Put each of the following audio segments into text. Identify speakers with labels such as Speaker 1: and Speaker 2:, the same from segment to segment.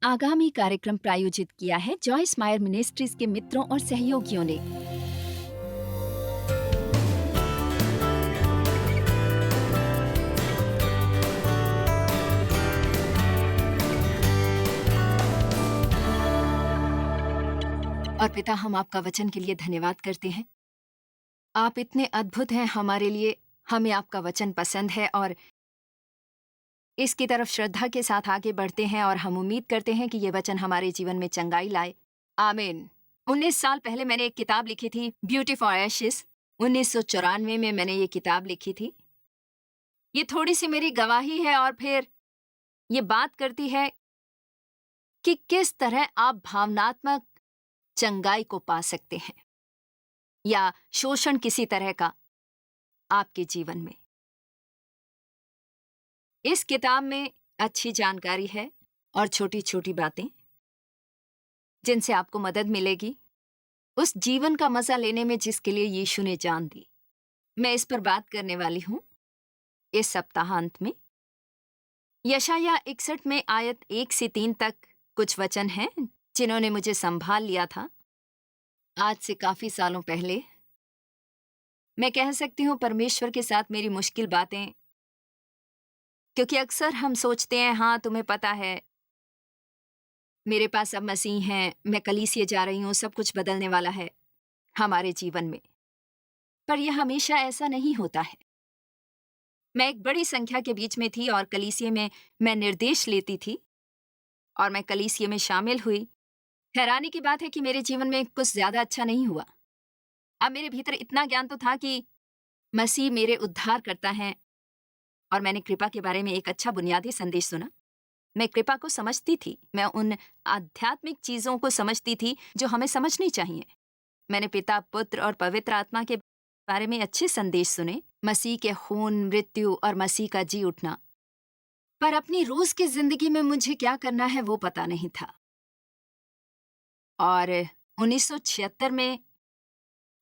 Speaker 1: आगामी कार्यक्रम प्रायोजित किया है जॉयस मायर मिनिस्ट्रीज के मित्रों और सहयोगियों ने। और पिता, हम आपका वचन के लिए धन्यवाद करते हैं। आप इतने अद्भुत हैं हमारे लिए। हमें आपका वचन पसंद है और इसकी तरफ श्रद्धा के साथ आगे बढ़ते हैं और हम उम्मीद करते हैं कि ये वचन हमारे जीवन में चंगाई लाए। आमीन। 19 साल पहले मैंने एक किताब लिखी थी, ब्यूटी फॉर एशेस। 1994 में मैंने ये किताब लिखी थी। ये थोड़ी सी मेरी गवाही है और फिर ये बात करती है कि किस तरह आप भावनात्मक चंगाई को पा सकते हैं या शोषण किसी तरह का आपके जीवन में। इस किताब में अच्छी जानकारी है और छोटी छोटी बातें जिनसे आपको मदद मिलेगी उस जीवन का मजा लेने में जिसके लिए यीशु ने जान दी। मैं इस पर बात करने वाली हूं इस सप्ताहांत में। यशाया 61 में आयत 1 से 3 तक कुछ वचन हैं जिन्होंने मुझे संभाल लिया था आज से काफी सालों पहले। मैं कह सकती हूं परमेश्वर के साथ मेरी मुश्किल बातें, क्योंकि अक्सर हम सोचते हैं हाँ तुम्हें पता है मेरे पास अब मसीह हैं, मैं कलीसिया जा रही हूं, सब कुछ बदलने वाला है हमारे जीवन में। पर यह हमेशा ऐसा नहीं होता है। मैं एक बड़ी संख्या के बीच में थी और कलीसिया में मैं निर्देश लेती थी और मैं कलीसिया में शामिल हुई। हैरानी की बात है कि मेरे जीवन में कुछ ज्यादा अच्छा नहीं हुआ। अब मेरे भीतर इतना ज्ञान तो था कि मसीह मेरे उद्धार करता है और मैंने कृपा के बारे में एक अच्छा बुनियादी संदेश सुना। मैं कृपा को समझती थी, मैं उन आध्यात्मिक चीजों को समझती थी जो हमें समझनी चाहिए। मैंने पिता, पुत्र और पवित्र आत्मा के बारे में अच्छे संदेश सुने, मसीह के खून, मृत्यु और मसीह का जी उठना। पर अपनी रोज की जिंदगी में मुझे क्या करना है वो पता नहीं था। और 1976 में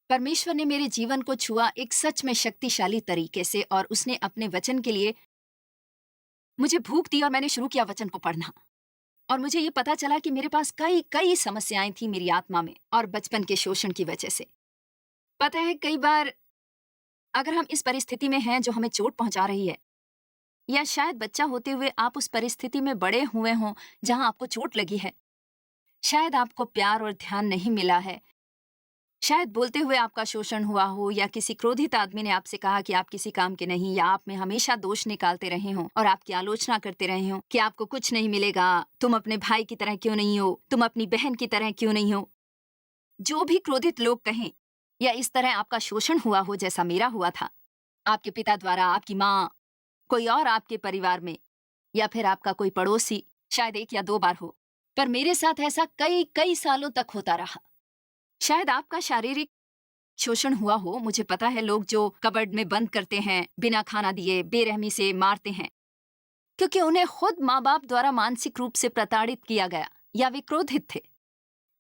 Speaker 1: परमेश्वर ने मेरे जीवन को छुआ एक सच में शक्तिशाली तरीके से और उसने अपने वचन के लिए मुझे भूख दी और मैंने शुरू किया वचन को पढ़ना। और मुझे ये पता चला कि मेरे पास कई कई समस्याएं थी मेरी आत्मा में और बचपन के शोषण की वजह से। पता है, कई बार अगर हम इस परिस्थिति में हैं जो हमें चोट पहुंचा रही है, या शायद बच्चा होते हुए आप उस परिस्थिति में बड़े हुए हों जहां आपको चोट लगी है, शायद आपको प्यार और ध्यान नहीं मिला है, शायद बोलते हुए आपका शोषण हुआ हो, या किसी क्रोधित आदमी ने आपसे कहा कि आप किसी काम के नहीं, या आप में हमेशा दोष निकालते रहे हों और आपकी आलोचना करते रहे हों कि आपको कुछ नहीं मिलेगा, तुम अपने भाई की तरह क्यों नहीं हो, तुम अपनी बहन की तरह क्यों नहीं हो। जो भी क्रोधित लोग कहें, या इस तरह आपका शोषण हुआ हो जैसा मेरा हुआ था, आपके पिता द्वारा, आपकी माँ, कोई और आपके परिवार में, या फिर आपका कोई पड़ोसी, शायद 1 या 2 बार हो, पर मेरे साथ ऐसा कई कई सालों तक होता रहा। शायद आपका शारीरिक शोषण हुआ हो। मुझे पता है लोग जो कबर्ड में बंद करते हैं, बिना खाना दिए बेरहमी से मारते हैं, क्योंकि उन्हें खुद माँ बाप द्वारा मानसिक रूप से प्रताड़ित किया गया या वे क्रोधित थे।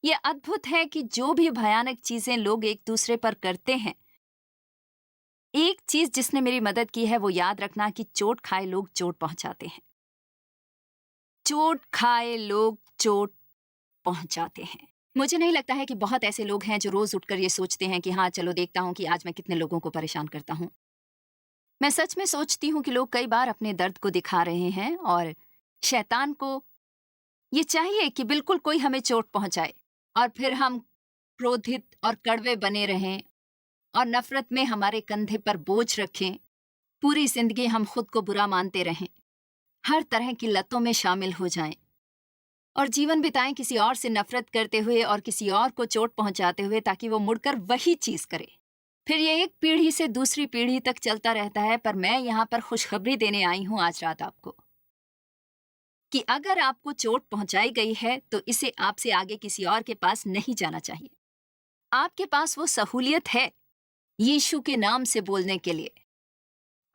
Speaker 1: ये अद्भुत है कि जो भी भयानक चीजें लोग एक दूसरे पर करते हैं, एक चीज जिसने मेरी मदद की है वो याद रखना कि चोट खाए लोग चोट पहुंचाते हैं। चोट खाए लोग चोट पहुंचाते हैं। मुझे नहीं लगता है कि बहुत ऐसे लोग हैं जो रोज उठकर ये सोचते हैं कि हाँ चलो देखता हूं कि आज मैं कितने लोगों को परेशान करता हूं। मैं सच में सोचती हूं कि लोग कई बार अपने दर्द को दिखा रहे हैं और शैतान को ये चाहिए कि बिल्कुल कोई हमें चोट पहुंचाए और फिर हम क्रोधित और कड़वे बने रहें और नफरत में हमारे कंधे पर बोझ रखें। पूरी जिंदगी हम खुद को बुरा मानते रहें, हर तरह की लतों में शामिल हो जाएं और जीवन बिताएं किसी और से नफरत करते हुए और किसी और को चोट पहुंचाते हुए, ताकि वो मुड़कर वही चीज करे। फिर ये एक पीढ़ी से दूसरी पीढ़ी तक चलता रहता है। पर मैं यहाँ पर खुशखबरी देने आई हूं आज रात आपको कि अगर आपको चोट पहुंचाई गई है तो इसे आपसे आगे किसी और के पास नहीं जाना चाहिए। आपके पास वो सहूलियत है यीशु के नाम से बोलने के लिए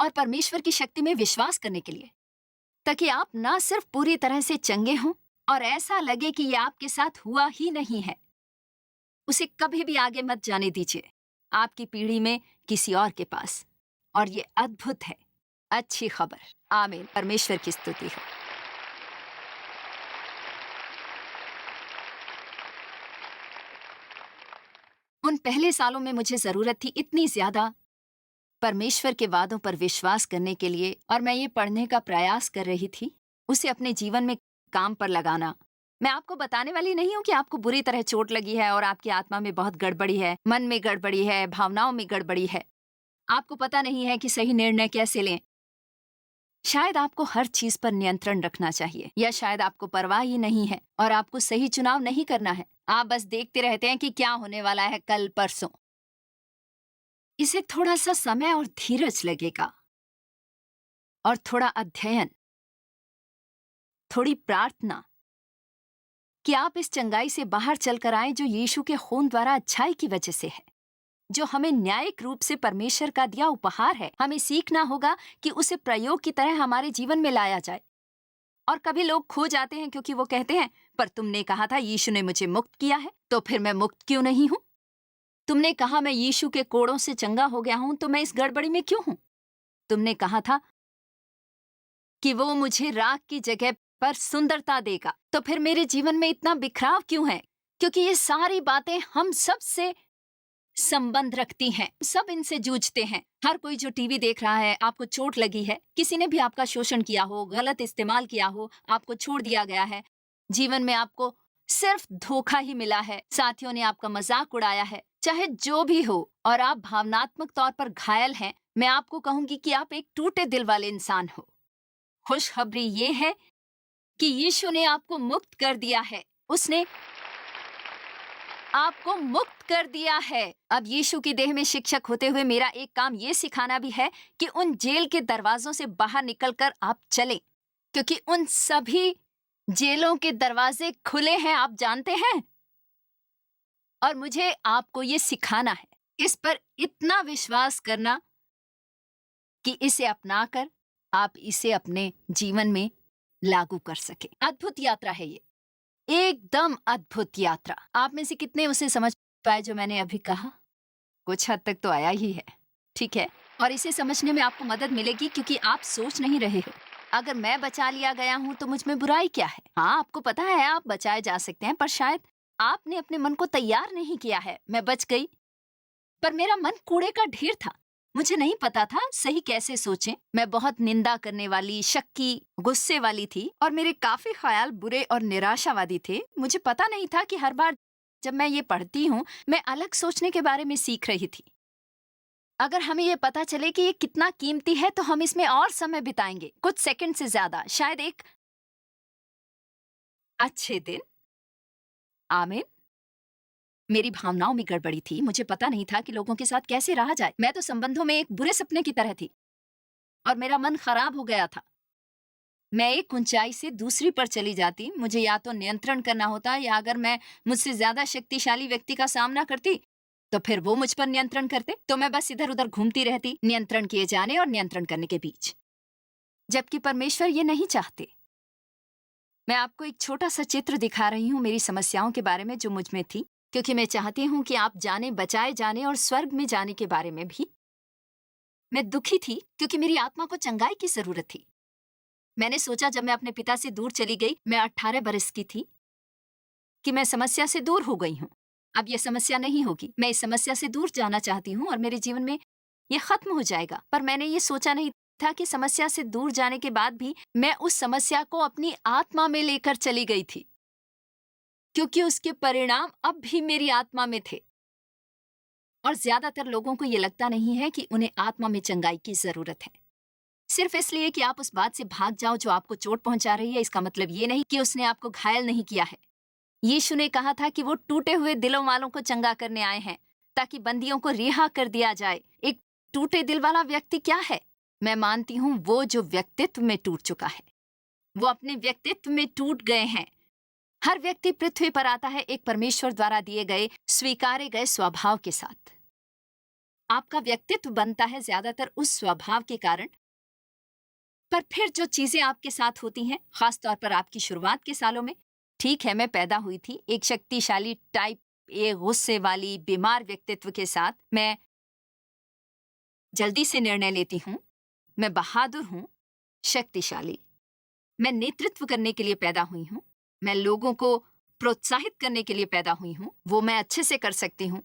Speaker 1: और परमेश्वर की शक्ति में विश्वास करने के लिए, ताकि आप ना सिर्फ पूरी तरह से चंगे हों और ऐसा लगे कि ये आपके साथ हुआ ही नहीं है। उसे कभी भी आगे मत जाने दीजिए आपकी पीढ़ी में किसी और के पास। और ये अद्भुत है, अच्छी खबर। आमीन। परमेश्वर की स्तुति हो। उन पहले सालों में मुझे जरूरत थी इतनी ज्यादा परमेश्वर के वादों पर विश्वास करने के लिए, और मैं ये पढ़ने का प्रयास कर रही थी, उसे अपने जीवन में काम पर लगाना। मैं आपको बताने वाली नहीं हूं कि आपको बुरी तरह चोट लगी है और आपकी आत्मा में बहुत गड़बड़ी है, मन में गड़बड़ी है, भावनाओं में गड़बड़ी है, आपको पता नहीं है कि सही निर्णय कैसे लें। शायद आपको हर चीज पर नियंत्रण रखना चाहिए, या शायद आपको परवाह ही नहीं है और आपको सही चुनाव नहीं करना है। आप बस देखते रहते हैं कि क्या होने वाला है कल परसों। इसे थोड़ा सा समय और धीरज लगेगा, और थोड़ा अध्ययन, थोड़ी प्रार्थना, कि आप इस चंगाई से बाहर चलकर आए जो यीशु के खून द्वारा अच्छाई की वजह से है, जो हमें न्यायिक रूप से परमेश्वर का दिया उपहार है। हमें सीखना होगा कि उसे प्रयोग की तरह हमारे जीवन में लाया जाए। और कभी लोग खो जाते हैं क्योंकि वो कहते हैं, पर तुमने कहा था यीशु ने मुझे मुक्त किया है, तो फिर मैं मुक्त क्यों नहीं हूं? तुमने कहा मैं यीशु के कोड़ों से चंगा हो गया हूं, तो मैं इस गड़बड़ी में क्यों हूं? तुमने कहा था कि वो मुझे राख की जगह पर सुंदरता देगा, तो फिर मेरे जीवन में इतना बिखराव क्यों है? क्योंकि ये सारी बातें हम सब से संबंध रखती हैं, सब इनसे जूझते हैं। हर कोई जो टीवी देख रहा है, आपको चोट लगी है, किसी ने भी आपका शोषण किया हो, गलत इस्तेमाल किया हो, आपको छोड़ दिया गया है, जीवन में आपको सिर्फ धोखा ही मिला है, साथियों ने आपका मजाक उड़ाया है, चाहे जो भी हो, और आप भावनात्मक तौर पर घायल हैं, मैं आपको कहूंगी कि आप एक टूटे दिल वाले इंसान हो। खुशखबरी ये है कि यीशु ने आपको मुक्त कर दिया है। उसने आपको मुक्त कर दिया है। अब यीशु की देह में शिक्षक होते हुए मेरा एक काम ये सिखाना भी है कि उन जेल के दरवाजों से बाहर निकलकर आप चलें, क्योंकि उन सभी जेलों के दरवाजे खुले हैं, आप जानते हैं। और मुझे आपको ये सिखाना है, इस पर इतना विश्वास करना कि इसे अपनाकर आप इसे अपने जीवन में लागू कर सके। अद्भुत यात्रा है ये, एकदम अद्भुत यात्रा। आप में से कितने उसे समझ पाए जो मैंने अभी कहा? कुछ हद तक तो आया ही है, ठीक है? और इसे समझने में आपको मदद मिलेगी क्योंकि आप सोच नहीं रहे हो, अगर मैं बचा लिया गया हूं तो मुझ में बुराई क्या है? हाँ, आपको पता है आप बचाए जा सकते हैं, पर शायद आपने अपने मन को तैयार नहीं किया है। मैं बच गई, पर मेरा मन कूड़े का ढेर था। मुझे नहीं पता था सही कैसे सोचें। मैं बहुत निंदा करने वाली, शक्की, गुस्से वाली थी, और मेरे काफी ख्याल बुरे और निराशावादी थे। मुझे पता नहीं था कि हर बार जब मैं ये पढ़ती हूँ, मैं अलग सोचने के बारे में सीख रही थी। अगर हमें ये पता चले कि ये कितना कीमती है, तो हम इसमें और समय बिताएंगे, कुछ सेकंड से ज्यादा, शायद एक अच्छे दिन। आमीन। मेरी भावनाओं में गड़बड़ी थी, मुझे पता नहीं था कि लोगों के साथ कैसे रहा जाए। मैं तो संबंधों में एक बुरे सपने की तरह थी, और मेरा मन खराब हो गया था। मैं एक ऊंचाई से दूसरी पर चली जाती, मुझे या तो नियंत्रण करना होता, या अगर मैं मुझसे ज्यादा शक्तिशाली व्यक्ति का सामना करती तो फिर वो मुझ पर नियंत्रण करते। तो मैं बस इधर उधर घूमती रहती, नियंत्रण किए जाने और नियंत्रण करने के बीच, जबकि परमेश्वर ये नहीं चाहते। मैं आपको एक छोटा सा चित्र दिखा रही हूँ मेरी समस्याओं के बारे में जो मुझ में थी, क्योंकि मैं चाहती हूँ कि आप जाने, बचाए जाने और स्वर्ग में जाने के बारे में भी। मैं दुखी थी क्योंकि मेरी आत्मा को चंगाई की जरूरत थी। मैंने सोचा जब मैं अपने पिता से दूर चली गई, मैं 18 बरस की थी, कि मैं समस्या से दूर हो गई हूँ। अब ये समस्या नहीं होगी, मैं इस समस्या से दूर जाना चाहती हूँ और मेरे जीवन में ये खत्म हो जाएगा। पर मैंने ये सोचा नहीं था कि समस्या से दूर जाने के बाद भी मैं उस समस्या को अपनी आत्मा में लेकर चली गई थी, क्योंकि उसके परिणाम अब भी मेरी आत्मा में थे। और ज्यादातर लोगों को ये लगता नहीं है कि उन्हें आत्मा में चंगाई की जरूरत है। सिर्फ इसलिए कि आप उस बात से भाग जाओ जो आपको चोट पहुंचा रही है, इसका मतलब ये नहीं कि उसने आपको घायल नहीं किया है। यीशु ने कहा था कि वो टूटे हुए दिलों वालों को चंगा करने आए हैं, ताकि बंदियों को रिहा कर दिया जाए। एक टूटे दिल वाला व्यक्ति क्या है? मैं मानती हूँ वो जो व्यक्तित्व में टूट चुका है, वो अपने व्यक्तित्व में टूट गए हैं। हर व्यक्ति पृथ्वी पर आता है एक परमेश्वर द्वारा दिए गए, स्वीकारे गए स्वभाव के साथ। आपका व्यक्तित्व बनता है ज्यादातर उस स्वभाव के कारण, पर फिर जो चीजें आपके साथ होती हैं, खासतौर पर आपकी शुरुआत के सालों में, ठीक है, मैं पैदा हुई थी एक शक्तिशाली टाइप ए, गुस्से वाली, बीमार व्यक्तित्व के साथ। मैं जल्दी से निर्णय लेती हूँ, मैं बहादुर हूँ, शक्तिशाली। मैं नेतृत्व करने के लिए पैदा हुई हूँ, मैं लोगों को प्रोत्साहित करने के लिए पैदा हुई हूँ, वो मैं अच्छे से कर सकती हूँ।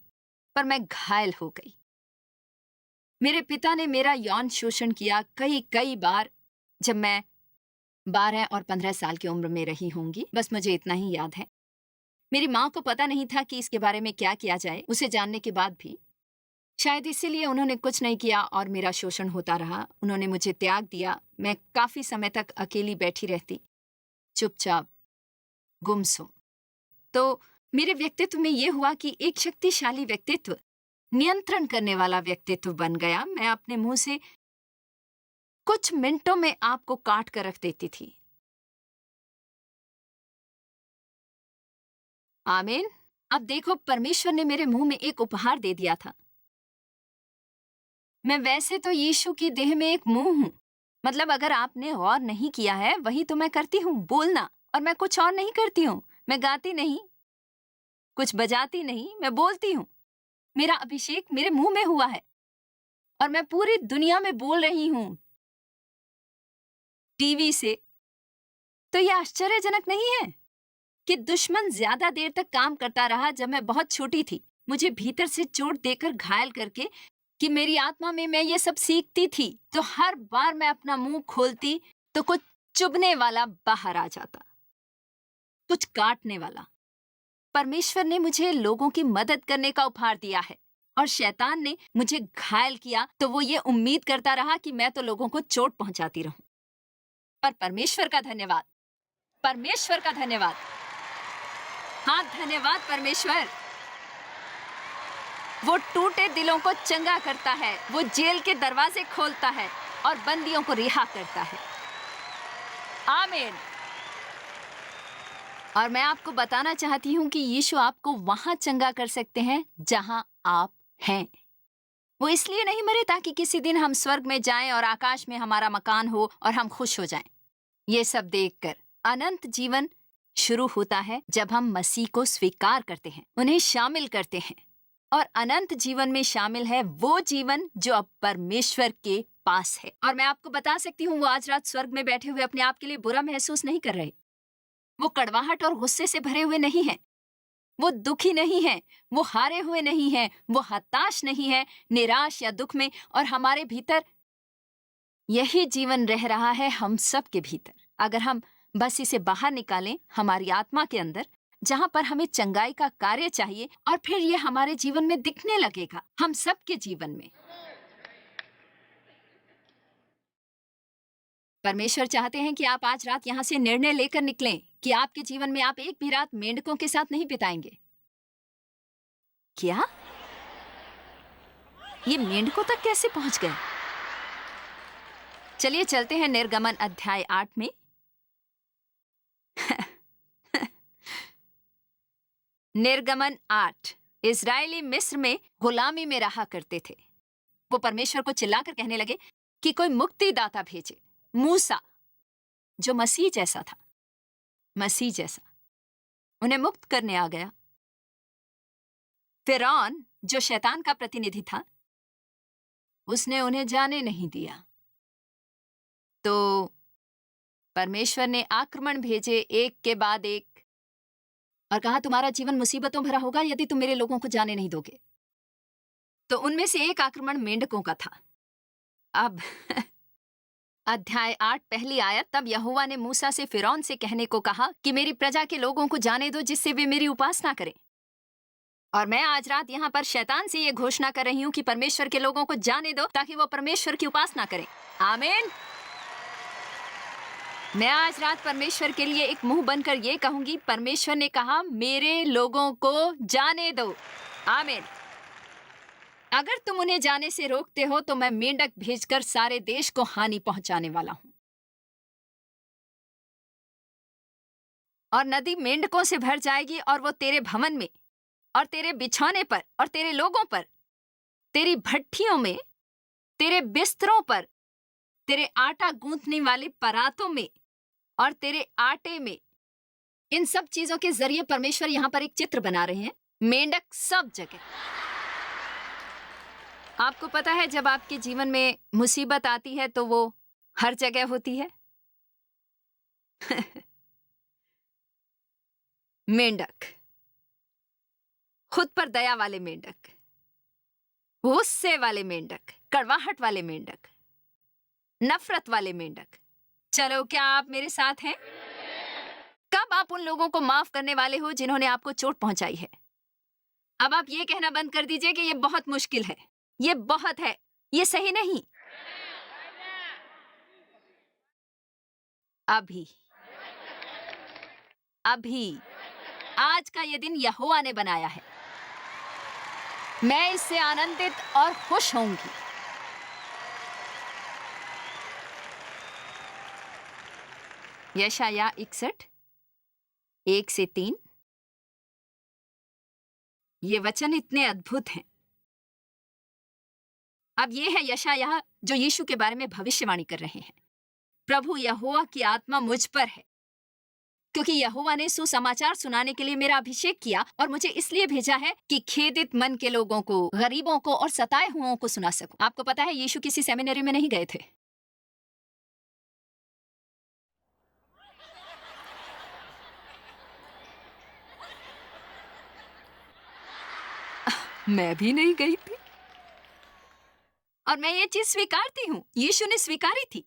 Speaker 1: पर मैं घायल हो गई। मेरे पिता ने मेरा यौन शोषण किया कई कई बार जब मैं 12 और 15 साल की उम्र में रही होंगी। बस मुझे इतना ही याद है। मेरी माँ को पता नहीं था कि इसके बारे में क्या किया जाए। उसे जानने के बाद भी शायद इसीलिए उन्होंने कुछ नहीं किया और मेरा शोषण होता रहा। उन्होंने मुझे त्याग दिया। मैं काफी समय तक अकेली बैठी रहती, चुपचाप, गुमसुम। तो मेरे व्यक्तित्व में यह हुआ कि एक शक्तिशाली व्यक्तित्व, नियंत्रण करने वाला व्यक्तित्व बन गया। मैं अपने मुंह से कुछ मिनटों में आपको काट कर रख देती थी। आमीन। अब देखो, परमेश्वर ने मेरे मुंह में एक उपहार दे दिया था। मैं वैसे तो यीशु की देह में एक मुंह हूं। मतलब अगर आपने गौर नहीं किया है, वही तो मैं करती हूँ, बोलना। और मैं कुछ और नहीं करती हूँ। मैं गाती नहीं, कुछ बजाती नहीं, मैं बोलती हूँ। मेरा अभिषेक मेरे मुंह में हुआ है और मैं पूरी दुनिया में बोल रही हूँ, टीवी से। तो यह आश्चर्यजनक नहीं है कि दुश्मन ज्यादा देर तक काम करता रहा। जब मैं बहुत छोटी थी, मुझे भीतर से चोट देकर घायल करके, कि मेरी आत्मा में मैं ये सब सीखती थी। तो हर बार मैं अपना मुंह खोलती तो कुछ चुभने वाला बाहर आ जाता, कुछ काटने वाला। परमेश्वर ने मुझे लोगों की मदद करने का उपहार दिया है और शैतान ने मुझे घायल किया तो वो ये उम्मीद करता रहा कि मैं तो लोगों को चोट पहुंचाती रहूं। पर परमेश्वर का धन्यवाद, परमेश्वर का धन्यवाद। हाँ, धन्यवाद परमेश्वर। वो टूटे दिलों को चंगा करता है। वो जेल के दरवाजे खोलता है और बंदियों को रिहा करता है। आमीन। और मैं आपको बताना चाहती हूँ कि यीशु आपको वहां चंगा कर सकते हैं जहां आप हैं। वो इसलिए नहीं मरे ताकि किसी दिन हम स्वर्ग में जाएं और आकाश में हमारा मकान हो और हम खुश हो जाएं। ये सब देखकर अनंत जीवन शुरू होता है जब हम मसीह को स्वीकार करते हैं, उन्हें शामिल करते हैं। और अनंत जीवन में शामिल है वो जीवन जो अब परमेश्वर के पास है। और मैं आपको बता सकती हूँ, वो आज रात स्वर्ग में बैठे हुए अपने आप के लिए बुरा महसूस नहीं कर रहे। वो कड़वाहट और गुस्से से भरे हुए नहीं हैं। वो दुखी नहीं हैं। वो हारे हुए नहीं हैं। वो हताश नहीं है, निराश या दुख में। और हमारे भीतर यही जीवन रह रहा है, हम सब के भीतर। अगर हम बस इसे बाहर निकालें हमारी आत्मा के अंदर, जहां पर हमें चंगाई का कार्य चाहिए, और फिर ये हमारे जीवन में दिखने लगेगा, हम सबके जीवन में। परमेश्वर चाहते हैं कि आप आज रात यहाँ से निर्णय लेकर निकलें कि आपके जीवन में आप एक भी रात मेंढकों के साथ नहीं बिताएंगे। क्या? ये मेंढकों तक कैसे पहुंच गए? चलिए चलते हैं निर्गमन अध्याय 8 में। निर्गमन 8। इजरायली मिस्र में गुलामी में रहा करते थे। वो परमेश्वर को चिल्लाकर कहने लगे कि कोई मुक्तिदाता भेजे। मूसा, जो मसीह जैसा था, मसीह जैसा, उन्हें मुक्त करने आ गया। फिरौन, जो शैतान का प्रतिनिधि था, उसने उन्हें जाने नहीं दिया। तो परमेश्वर ने आक्रमण भेजे एक के बाद एक और कहा, तुम्हारा जीवन मुसीबतों भरा होगा यदि तुम मेरे लोगों को जाने नहीं दोगे। तो उनमें से एक आक्रमण मेंढकों का था। अब अध्याय 8 पहली आयत। तब यहोवा ने मूसा से फिरौन से कहने को कहा कि मेरी प्रजा के लोगों को जाने दो, जिससे वे मेरी उपासना करें। और मैं आज रात यहाँ पर शैतान से ये घोषणा कर रही हूँ कि परमेश्वर के लोगों को जाने दो ताकि वो परमेश्वर की उपासना करें। आमीन। मैं आज रात परमेश्वर के लिए एक मुंह बनकर ये कहूंगी, परमेश्वर ने कहा मेरे लोगों को जाने दो। आमीन। अगर तुम उन्हें जाने से रोकते हो तो मैं मेंढक भेजकर सारे देश को हानि पहुंचाने वाला हूं। और नदी मेंढकों से भर जाएगी और वो तेरे भवन में और तेरे बिछौने पर और तेरे लोगों पर, तेरी भट्ठियों में, तेरे बिस्तरों पर, तेरे आटा गूंथने वाले परातों में और तेरे आटे में, इन सब चीजों के जरिए परमेश्वर यहां पर एक चित्र बना रहे हैं। मेंढक सब जगह। आपको पता है, जब आपके जीवन में मुसीबत आती है तो वो हर जगह होती है। मेंढक, खुद पर दया वाले मेंढक, गुस्से वाले मेंढक, कड़वाहट वाले मेंढक, नफरत वाले मेंढक। चलो, क्या आप मेरे साथ हैं? कब आप उन लोगों को माफ करने वाले हो जिन्होंने आपको चोट पहुंचाई है? अब आप ये कहना बंद कर दीजिए कि ये बहुत मुश्किल है, ये बहुत है, ये सही नहीं। अभी, अभी, आज का ये दिन यहोवा ने बनाया है। मैं इससे आनंदित और खुश होंगी। यशायाह 61, 1 से 3। ये वचन इतने अद्भुत हैं। अब ये है यशायाह जो यीशु के बारे में भविष्यवाणी कर रहे हैं। प्रभु यहोवा की आत्मा मुझ पर है, क्योंकि यहोवा ने सुसमाचार सुनाने के लिए मेरा अभिषेक किया और मुझे इसलिए भेजा है कि खेदित मन के लोगों को, गरीबों को और सताए हुओं को सुना सकूं। आपको पता है, यीशु किसी सेमिनरी में नहीं गए थे। मैं भी नहीं गई थी, और मैं ये चीज स्वीकारती हूँ। यीशु ने स्वीकारी थी।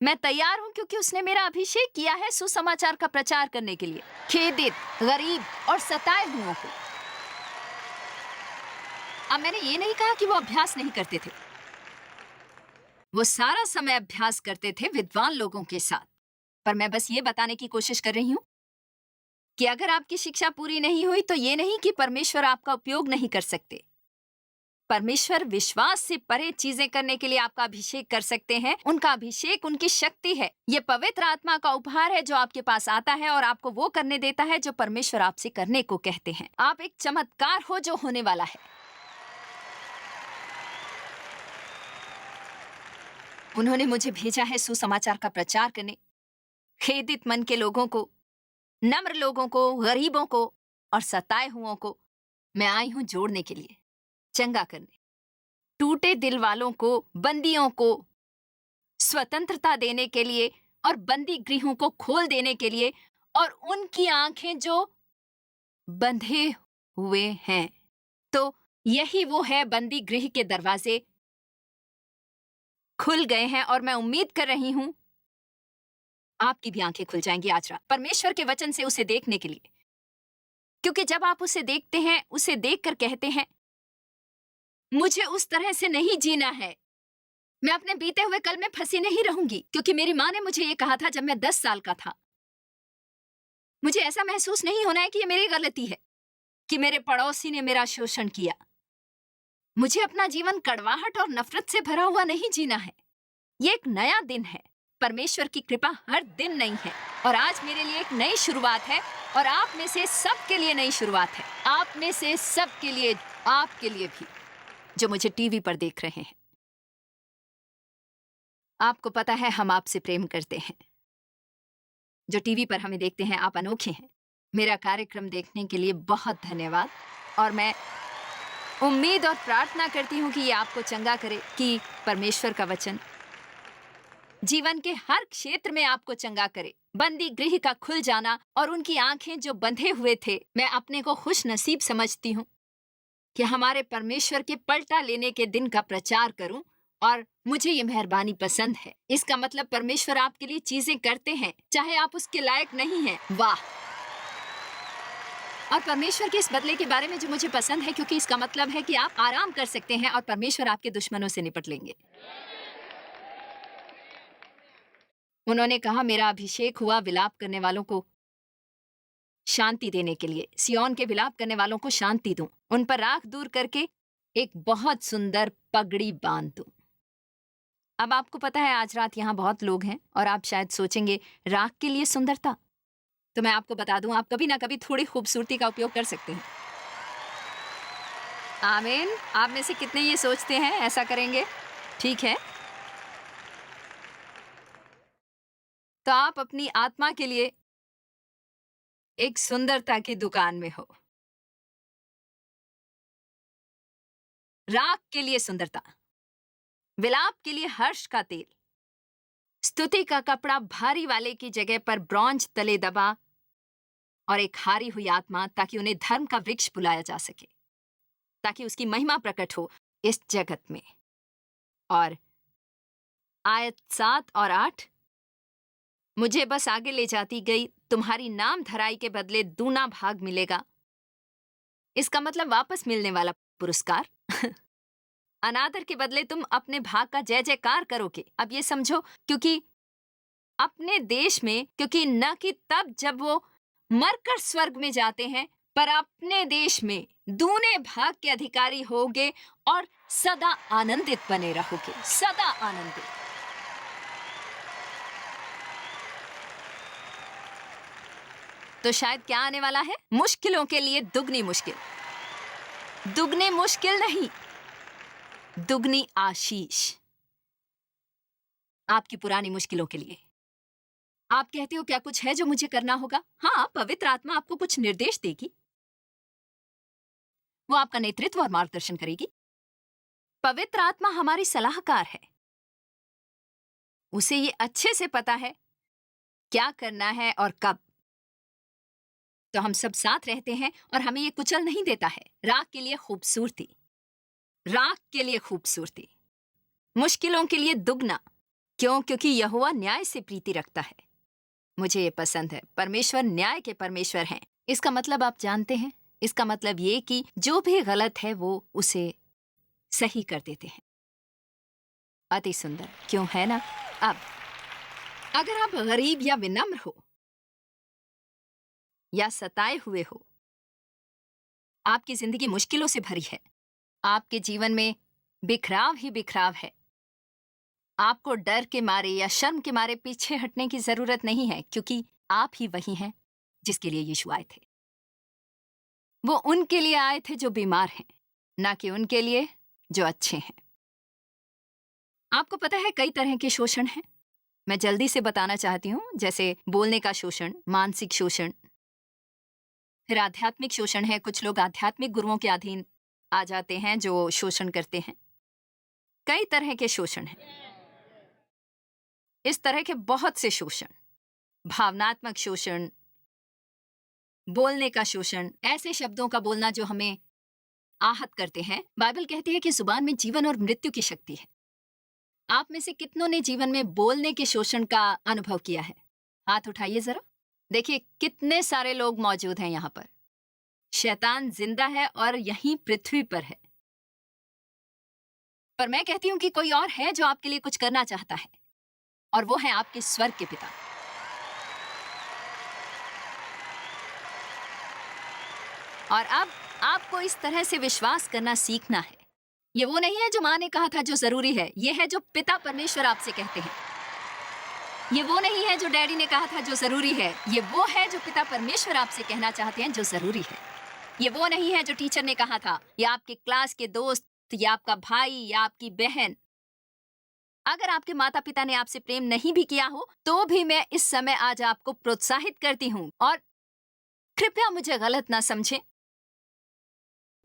Speaker 1: मैं तैयार हूं क्योंकि उसने मेरा अभिषेक किया है सुसमाचार का प्रचार करने के लिए, खेदित, गरीब और सताए हुओं को। अब मैंने ये नहीं कहा कि वो अभ्यास नहीं करते थे। वो सारा समय अभ्यास करते थे विद्वान लोगों के साथ। पर मैं बस ये बताने की कोशिश कर रही हूं कि अगर आपकी शिक्षा पूरी नहीं हुई तो ये नहीं कि परमेश्वर आपका उपयोग नहीं कर सकते। परमेश्वर विश्वास से परे चीजें करने के लिए आपका अभिषेक कर सकते हैं। उनका अभिषेक उनकी शक्ति है। ये पवित्र आत्मा का उपहार है जो आपके पास आता है और आपको वो करने देता है जो परमेश्वर आपसे करने को कहते हैं। आप एक चमत्कार हो जो होने वाला है। उन्होंने मुझे भेजा है सुसमाचार का प्रचार करने, खेदित मन के लोगों को, नम्र लोगों को, गरीबों को और सताए हुओं को मैं आई हूं जोड़ने के लिए, चंगा करने, टूटे दिल वालों को, बंदियों को स्वतंत्रता देने के लिए और बंदी गृहों को खोल देने के लिए, और उनकी आंखें जो बंधे हुए हैं। तो यही वो है, बंदी गृह के दरवाजे खुल गए हैं और मैं उम्मीद कर रही हूं आपकी भी आंखें खुल जाएंगी आज रात परमेश्वर के वचन से उसे देखने के लिए। क्योंकि जब आप उसे देखते हैं, उसे देखकर कहते हैं, मुझे उस तरह से नहीं जीना है, मैं अपने बीते हुए कल में फंसी नहीं रहूंगी। क्योंकि मेरी माँ ने मुझे ये कहा था जब मैं 10 साल का था। मुझे ऐसा महसूस नहीं होना है कि ये मेरी गलती है, कि मेरे पड़ोसी ने मेरा शोषण किया। मुझे अपना जीवन कड़वाहट और नफरत से भरा हुआ नहीं जीना है। ये एक नया दिन है। परमेश्वर की कृपा हर दिन नई है और आज मेरे लिए एक नई शुरुआत है, और आप में से सबके लिए नई शुरुआत है। आप में से सबके लिए, आपके लिए भी, जो मुझे टीवी पर देख रहे हैं। आपको पता है हम आपसे प्रेम करते हैं। जो टीवी पर हमें देखते हैं, आप अनोखे हैं। मेरा कार्यक्रम देखने के लिए बहुत धन्यवाद, और मैं उम्मीद और प्रार्थना करती हूँ कि ये आपको चंगा करे, कि परमेश्वर का वचन जीवन के हर क्षेत्र में आपको चंगा करे। बंदी गृह का खुल जाना और उनकी आंखें जो बंधे हुए थे। मैं अपने को खुश नसीब समझती हूँ कि हमारे परमेश्वर के पलटा लेने के दिन का प्रचार करूं, और मुझे ये मेहरबानी पसंद है। इसका मतलब परमेश्वर आपके लिए चीजें करते हैं चाहे आप उसके लायक नहीं हैं। वाह! और परमेश्वर के इस बदले के बारे में जो मुझे पसंद है, क्योंकि इसका मतलब है कि आप आराम कर सकते हैं और परमेश्वर आपके दुश्मनों से निपट लेंगे। उन्होंने कहा, मेरा अभिषेक हुआ विलाप करने वालों को शांति देने के लिए, सिय्योन के विलाप करने वालों को शांति दूं, उन पर राख दूर करके एक बहुत सुंदर पगड़ी बांध दूं। अब आपको पता है आज रात यहाँ बहुत लोग हैं और आप शायद सोचेंगे, राख के लिए सुंदरता? तो मैं आपको बता दूं, आप कभी ना कभी थोड़ी खूबसूरती का उपयोग कर सकते हैं। आमीन। आप में से कितने ये सोचते हैं ऐसा करेंगे? ठीक है, तो आप अपनी आत्मा के लिए एक सुंदरता की दुकान में हो। राख के लिए सुंदरता, विलाप के लिए हर्ष का तेल, स्तुति का कपड़ा भारी वाले की जगह पर ब्रॉन्ज तले दबा, और एक हारी हुई आत्मा, ताकि उन्हें धर्म का वृक्ष बुलाया जा सके, ताकि उसकी महिमा प्रकट हो इस जगत में। और आयत 7 और 8 मुझे बस आगे ले जाती गई, तुम्हारी नाम धराई के बदले दूना भाग मिलेगा। इसका मतलब वापस मिलने वाला पुरस्कार। अनादर के बदले तुम अपने भाग का जय जयकार करोगे। अब ये समझो, क्योंकि अपने देश में, क्योंकि न कि तब जब वो मरकर स्वर्ग में जाते हैं, पर अपने देश में दूने भाग के अधिकारी होगे और सदा आनंदित बने रहोगे, सदा आनंदित। तो शायद क्या आने वाला है? मुश्किलों के लिए दुगनी मुश्किल, दुगनी मुश्किल नहीं, दुगनी आशीष आपकी पुरानी मुश्किलों के लिए। आप कहते हो क्या कुछ है जो मुझे करना होगा? हाँ, पवित्र आत्मा आपको कुछ निर्देश देगी, वो आपका नेतृत्व और मार्गदर्शन करेगी। पवित्र आत्मा हमारी सलाहकार है, उसे ये अच्छे से पता है क्या करना है और कब। तो हम सब साथ रहते हैं और हमें ये कुचल नहीं देता है। राख के लिए खूबसूरती, राख के लिए खूबसूरती, मुश्किलों के लिए दुगना। क्यों? क्योंकि यहोवा न्याय से प्रीति रखता है। मुझे ये पसंद है, परमेश्वर न्याय के परमेश्वर हैं। इसका मतलब आप जानते हैं, इसका मतलब ये कि जो भी गलत है वो उसे सही कर देते हैं। अति सुंदर, क्यों है ना? अब अगर आप गरीब या विनम्र हो या सताए हुए हो, आपकी जिंदगी मुश्किलों से भरी है, आपके जीवन में बिखराव ही बिखराव है, आपको डर के मारे या शर्म के मारे पीछे हटने की जरूरत नहीं है, क्योंकि आप ही वही हैं जिसके लिए यीशु आए थे। वो उनके लिए आए थे जो बीमार हैं, ना कि उनके लिए जो अच्छे हैं। आपको पता है कई तरह के शोषण हैं। मैं जल्दी से बताना चाहती हूँ, जैसे बोलने का शोषण, मानसिक शोषण, फिर आध्यात्मिक शोषण है। कुछ लोग आध्यात्मिक गुरुओं के अधीन आ जाते हैं जो शोषण करते हैं। कई तरह के शोषण हैं। इस तरह के बहुत से शोषण, भावनात्मक शोषण, बोलने का शोषण, ऐसे शब्दों का बोलना जो हमें आहत करते हैं। बाइबल कहती है कि जुबान में जीवन और मृत्यु की शक्ति है। आप में से कितनों ने जीवन में बोलने के शोषण का अनुभव किया है? हाथ उठाइए जरा। देखिए कितने सारे लोग मौजूद हैं यहाँ पर। शैतान जिंदा है और यहीं पृथ्वी पर है। पर मैं कहती हूँ कि कोई और है जो आपके लिए कुछ करना चाहता है, और वो है आपके स्वर्ग के पिता। और अब आपको इस तरह से विश्वास करना सीखना है। ये वो नहीं है जो माँ ने कहा था जो जरूरी है, ये है जो पिता परमेश्वर आपसे कहते हैं। ये वो नहीं है जो डैडी ने कहा था जो जरूरी है, ये वो है जो पिता परमेश्वर आपसे कहना चाहते हैं जो जरूरी है। ये वो नहीं है जो टीचर ने कहा था, या आपके क्लास के दोस्त, या आपका भाई, या आपकी बहन। अगर आपके माता पिता ने आपसे प्रेम नहीं भी किया हो, तो भी मैं इस समय आज आपको प्रोत्साहित करती हूँ। और कृपया मुझे गलत ना समझें,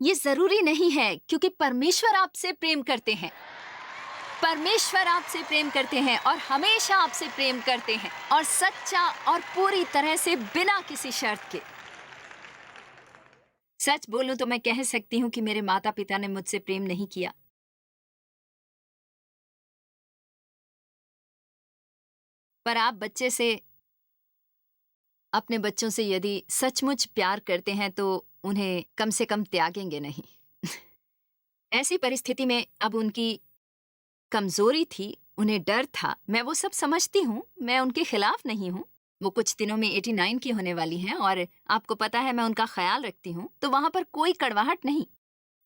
Speaker 1: ये जरूरी नहीं है, क्योंकि परमेश्वर आपसे प्रेम करते हैं। परमेश्वर आपसे प्रेम करते हैं और हमेशा आपसे प्रेम करते हैं, और सच्चा और पूरी तरह से, बिना किसी शर्त के। सच बोलूं तो मैं कह सकती हूँ कि मेरे माता पिता ने मुझसे प्रेम नहीं किया। पर आप अपने बच्चों से यदि सचमुच प्यार करते हैं तो उन्हें कम से कम त्यागेंगे नहीं। ऐसी परिस्थिति में अब उनकी कमजोरी थी, उन्हें डर था। मैं वो सब समझती हूँ, मैं उनके खिलाफ नहीं हूँ। वो कुछ दिनों में 89 की होने वाली हैं और आपको पता है मैं उनका ख्याल रखती हूँ, तो वहां पर कोई कड़वाहट नहीं।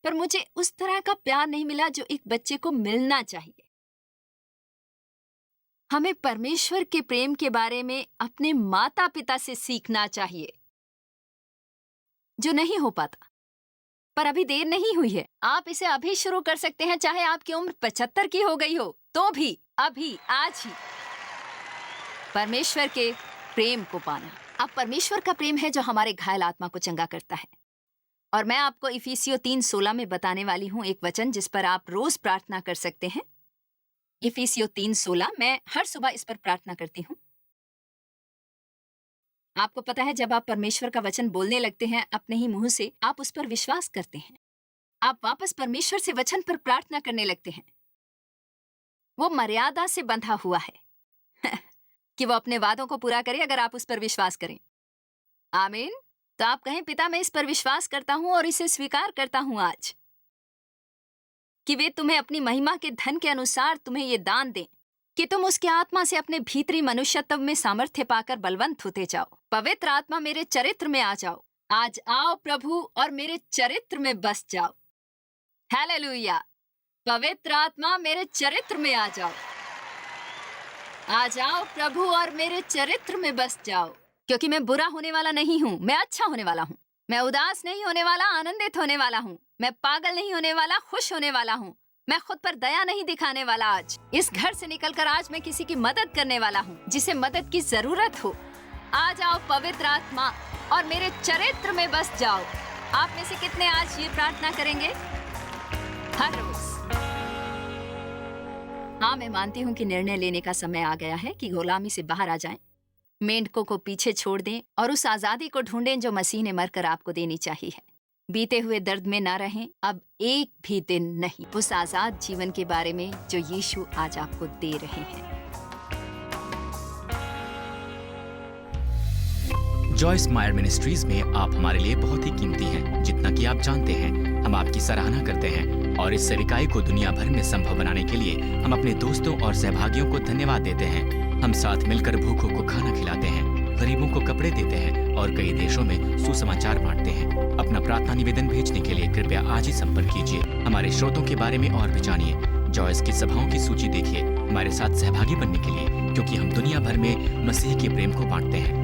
Speaker 1: पर मुझे उस तरह का प्यार नहीं मिला जो एक बच्चे को मिलना चाहिए। हमें परमेश्वर के प्रेम के बारे में अपने माता पिता से सीखना चाहिए, जो नहीं हो पाता। पर अभी देर नहीं हुई है, आप इसे अभी शुरू कर सकते हैं, चाहे आपकी उम्र 75 की हो गई हो, तो भी अभी, आज ही परमेश्वर के प्रेम को पाना। अब परमेश्वर का प्रेम है जो हमारे घायल आत्मा को चंगा करता है। और मैं आपको इफिसियों 3:16 में बताने वाली हूँ एक वचन जिस पर आप रोज प्रार्थना कर सकते हैं। इफिसियों 3:16, मैं हर सुबह इस पर प्रार्थना करती हूँ। आपको पता है जब आप परमेश्वर का वचन बोलने लगते हैं अपने ही मुंह से, आप उस पर विश्वास करते हैं। आप वापस परमेश्वर से वचन पर प्रार्थना करने लगते हैं। वो मर्यादा से बंधा हुआ है कि वो अपने वादों को पूरा करे अगर आप उस पर विश्वास करें। आमीन। तो आप कहें, पिता मैं इस पर विश्वास करता हूं और इसे स्वीकार करता हूं आज कि वे तुम्हें अपनी महिमा के धन के अनुसार तुम्हें ये दान दें कि तुम उसके आत्मा से अपने भीतरी मनुष्यत्व में सामर्थ्य पाकर बलवंत होते जाओ। पवित्र आत्मा मेरे चरित्र में आ जाओ। आज आओ प्रभु और मेरे चरित्र में बस जाओ। हालेलुया। पवित्र आत्मा मेरे चरित्र में आ जाओ। आ जाओ प्रभु और मेरे चरित्र में बस जाओ, क्योंकि मैं बुरा होने वाला नहीं हूँ, मैं अच्छा होने वाला हूँ। मैं उदास नहीं होने वाला, आनंदित होने वाला हूँ। मैं पागल नहीं होने वाला, खुश होने वाला हूँ। मैं खुद पर दया नहीं दिखाने वाला। आज इस घर से निकलकर आज मैं किसी की मदद करने वाला हूँ, जिसे मदद की जरूरत हो। आ जाओ पवित्र आत्मा और मेरे चरित्र में बस जाओ। आप में से कितने आज ये प्रार्थना करेंगे हर रोज? हाँ, मैं मानती हूँ कि निर्णय लेने का समय आ गया है कि गुलामी से बाहर आ जाएं, मेंढकों को पीछे छोड़ दें और उस आजादी को ढूंढें जो मसीह ने मरकर आपको देनी चाहिए। बीते हुए दर्द में ना रहें, अब एक भी दिन नहीं। उस आजाद जीवन के बारे में जो यीशु आज आपको दे रहे हैं।
Speaker 2: जॉयस मायर मिनिस्ट्रीज में आप हमारे लिए बहुत ही कीमती हैं। जितना कि आप जानते हैं, हम आपकी सराहना करते हैं और इस सेविकाई को दुनिया भर में संभव बनाने के लिए हम अपने दोस्तों और सहभागियों को धन्यवाद देते हैं। हम साथ मिलकर भूखों को खाना खिलाते हैं, गरीबों को कपड़े देते हैं और कई देशों में सुसमाचार बांटते हैं। अपना प्रार्थना निवेदन भेजने के लिए कृपया आज ही संपर्क कीजिए। हमारे स्रोतों के बारे में और भी जानिए। जॉयस की सभाओं की सूची देखिए हमारे साथ सहभागी बनने के लिए, क्योंकि हम दुनिया भर में मसीह के प्रेम को बांटते हैं।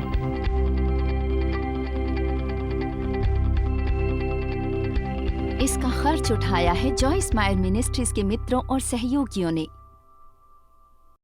Speaker 1: इसका खर्च उठाया है जॉयस मायर मिनिस्ट्रीज के मित्रों और सहयोगियों ने।